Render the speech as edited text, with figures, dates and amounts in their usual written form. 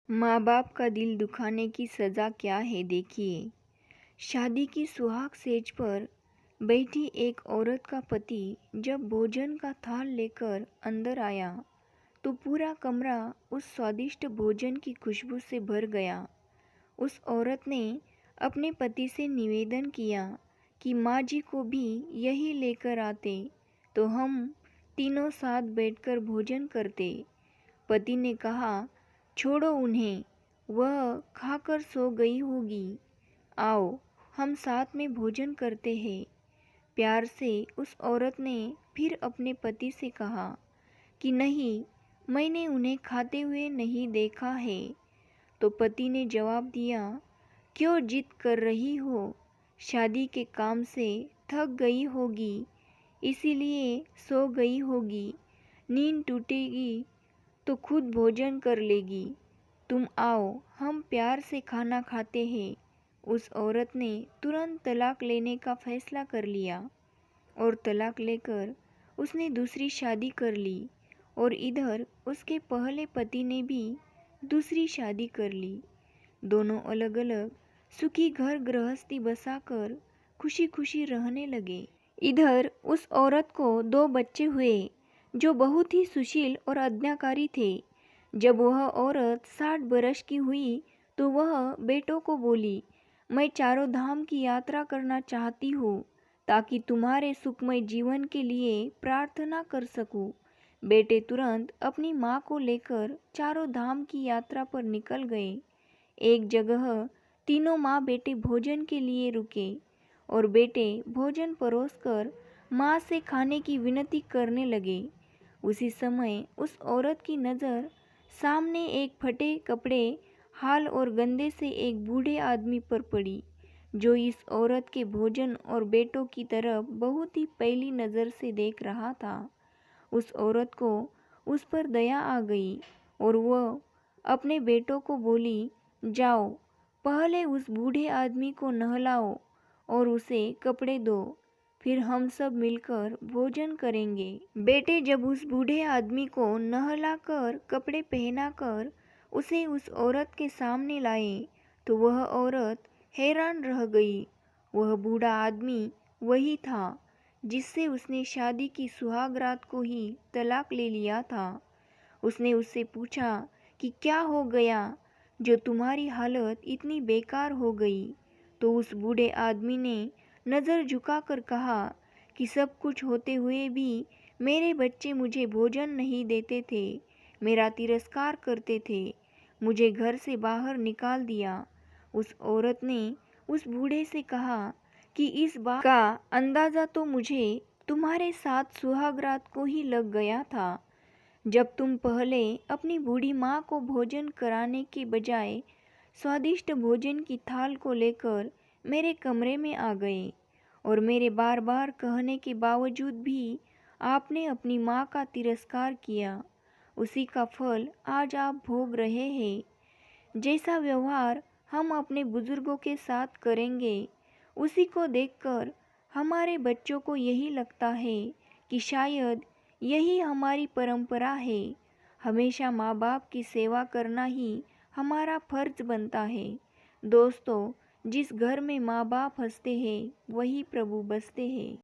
माँ बाप का दिल दुखाने की सज़ा क्या है देखिए। शादी की सुहाग सेज पर बैठी एक औरत का पति जब भोजन का थाल लेकर अंदर आया तो पूरा कमरा उस स्वादिष्ट भोजन की खुशबू से भर गया। उस औरत ने अपने पति से निवेदन किया कि माँ जी को भी यही लेकर आते तो हम तीनों साथ बैठकर भोजन करते। पति ने कहा, छोड़ो उन्हें, वह खाकर सो गई होगी। आओ हम साथ में भोजन करते हैं। प्यार से उस औरत ने फिर अपने पति से कहा कि नहीं, मैंने उन्हें खाते हुए नहीं देखा है। तो पति ने जवाब दिया, क्यों जिद कर रही हो? शादी के काम से थक गई होगी, इसीलिए सो गई होगी। नींद टूटेगी तो खुद भोजन कर लेगी। तुम आओ, हम प्यार से खाना खाते हैं। उस औरत ने तुरंत तलाक लेने का फैसला कर लिया और तलाक लेकर उसने दूसरी शादी कर ली और इधर उसके पहले पति ने भी दूसरी शादी कर ली। दोनों अलग अलग सुखी घर गृहस्थी बसाकर खुशी खुशी रहने लगे। इधर उस औरत को 2 बच्चे हुए जो बहुत ही सुशील और आज्ञाकारी थे। जब वह औरत 60 बरस की हुई तो वह बेटों को बोली, मैं चारों धाम की यात्रा करना चाहती हूँ ताकि तुम्हारे सुखमय जीवन के लिए प्रार्थना कर सकूँ। बेटे तुरंत अपनी माँ को लेकर चारों धाम की यात्रा पर निकल गए। एक जगह तीनों माँ बेटे भोजन के लिए रुके और बेटे भोजन परोसकर माँ से खाने की विनती करने लगे। उसी समय उस औरत की नज़र सामने एक फटे कपड़े, हाल और गंदे से एक बूढ़े आदमी पर पड़ी जो इस औरत के भोजन और बेटों की तरफ बहुत ही पहली नज़र से देख रहा था। उस औरत को उस पर दया आ गई और वह अपने बेटों को बोली, जाओ पहले उस बूढ़े आदमी को नहलाओ और उसे कपड़े दो, फिर हम सब मिलकर भोजन करेंगे। बेटे जब उस बूढ़े आदमी को नहलाकर कपड़े पहनाकर उसे उस औरत के सामने लाए तो वह औरत हैरान रह गई। वह बूढ़ा आदमी वही था जिससे उसने शादी की सुहाग रात को ही तलाक ले लिया था। उसने उससे पूछा कि क्या हो गया जो तुम्हारी हालत इतनी बेकार हो गई। तो उस बूढ़े आदमी ने नज़र झुकाकर कहा कि सब कुछ होते हुए भी मेरे बच्चे मुझे भोजन नहीं देते थे, मेरा तिरस्कार करते थे, मुझे घर से बाहर निकाल दिया। उस औरत ने उस बूढ़े से कहा कि इस बात का अंदाज़ा तो मुझे तुम्हारे साथ सुहाग रात को ही लग गया था, जब तुम पहले अपनी बूढ़ी माँ को भोजन कराने के बजाय स्वादिष्ट भोजन की थाल को लेकर मेरे कमरे में आ गए और मेरे बार बार कहने के बावजूद भी आपने अपनी माँ का तिरस्कार किया। उसी का फल आज आप भोग रहे हैं। जैसा व्यवहार हम अपने बुजुर्गों के साथ करेंगे, उसी को देखकर हमारे बच्चों को यही लगता है कि शायद यही हमारी परंपरा है। हमेशा माँ बाप की सेवा करना ही हमारा फर्ज बनता है। दोस्तों, जिस घर में माँ बाप हंसते हैं वही प्रभु बसते हैं।